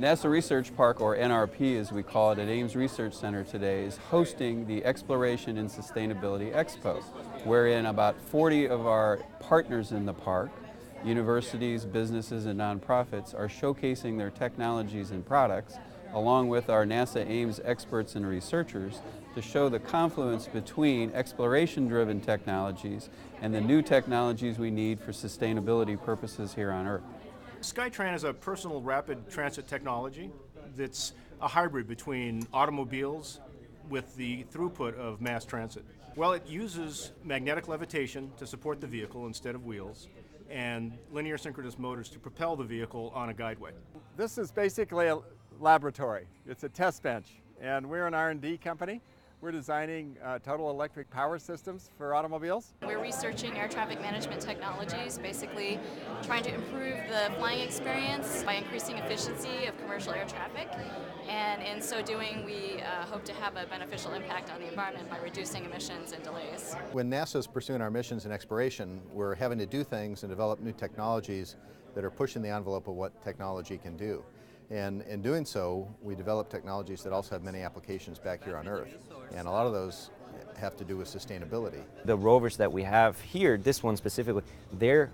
NASA Research Park, or NRP as we call it, at Ames Research Center today is hosting the Exploration and Sustainability Expo, wherein about 40 of our partners in the park, universities, businesses, and nonprofits, are showcasing their technologies and products, along with our NASA Ames experts and researchers, to show the confluence between exploration-driven technologies and the new technologies we need for sustainability purposes here on Earth. Skytran is a personal rapid transit technology that's a hybrid between automobiles with the throughput of mass transit. Well, it uses magnetic levitation to support the vehicle instead of wheels, and linear synchronous motors to propel the vehicle on a guideway. This is basically a laboratory. It's a test bench, and we're an R&D company. We're designing total electric power systems for automobiles. We're researching air traffic management technologies, basically trying to improve the flying experience by increasing efficiency of commercial air traffic. And in so doing, we hope to have a beneficial impact on the environment by reducing emissions and delays. When NASA's pursuing our missions in exploration, we're having to do things and develop new technologies that are pushing the envelope of what technology can do. And in doing so, we develop technologies that also have many applications back here on Earth. And a lot of those have to do with sustainability. The rovers that we have here, this one specifically, they're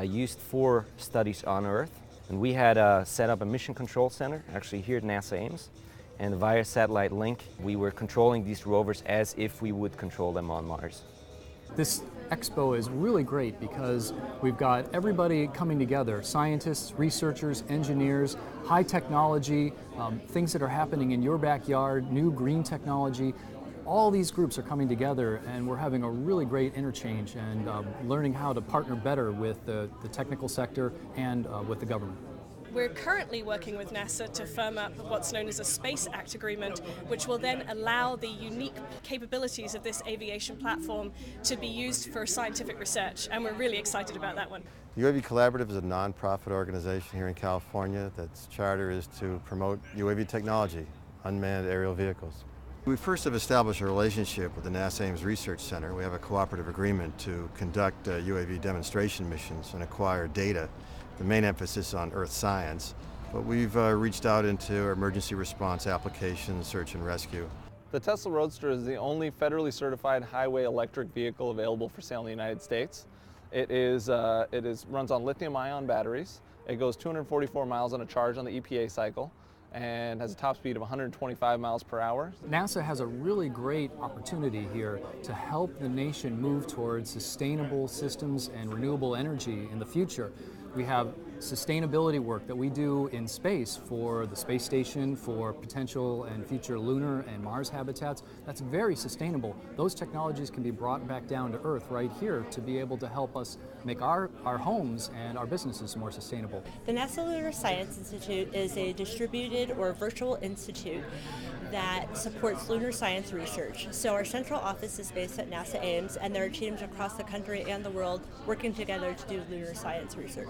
used for studies on Earth. And we had set up a mission control center, actually here at NASA Ames. And via satellite link, we were controlling these rovers as if we would control them on Mars. This expo is really great because we've got everybody coming together, scientists, researchers, engineers, high technology, things that are happening in your backyard, new green technology. All these groups are coming together and we're having a really great interchange and learning how to partner better with the technical sector and with the government. We're currently working with NASA to firm up what's known as a Space Act Agreement, which will then allow the unique capabilities of this aviation platform to be used for scientific research, and we're really excited about that one. The UAV Collaborative is a non-profit organization here in California that's charter is to promote UAV technology, unmanned aerial vehicles. We first have established a relationship with the NASA Ames Research Center. We have a cooperative agreement to conduct UAV demonstration missions and acquire data. The main emphasis on earth science, but we've reached out into emergency response applications, search and rescue. The Tesla Roadster is the only federally certified highway electric vehicle available for sale in the United States. It runs on lithium-ion batteries. It goes 244 miles on a charge on the EPA cycle and has a top speed of 125 miles per hour. NASA has a really great opportunity here to help the nation move towards sustainable systems and renewable energy in the future. We have sustainability work that we do in space for the space station, for potential and future lunar and Mars habitats. That's very sustainable. Those technologies can be brought back down to Earth right here to be able to help us make our homes and our businesses more sustainable. The NASA Lunar Science Institute is a distributed or virtual institute that supports lunar science research. So our central office is based at NASA Ames, and there are teams across the country and the world working together to do lunar science research.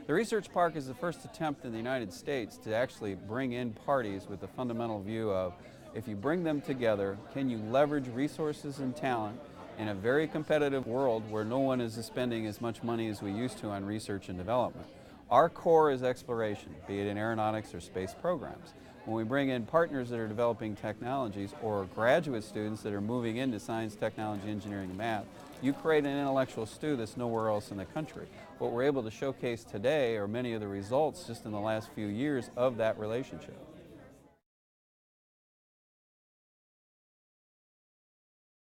The Research Park is the first attempt in the United States to actually bring in parties with the fundamental view of, if you bring them together, can you leverage resources and talent in a very competitive world where no one is spending as much money as we used to on research and development. Our core is exploration, be it in aeronautics or space programs. When we bring in partners that are developing technologies or graduate students that are moving into science, technology, engineering, and math, you create an intellectual stew that's nowhere else in the country. What we're able to showcase today are many of the results just in the last few years of that relationship.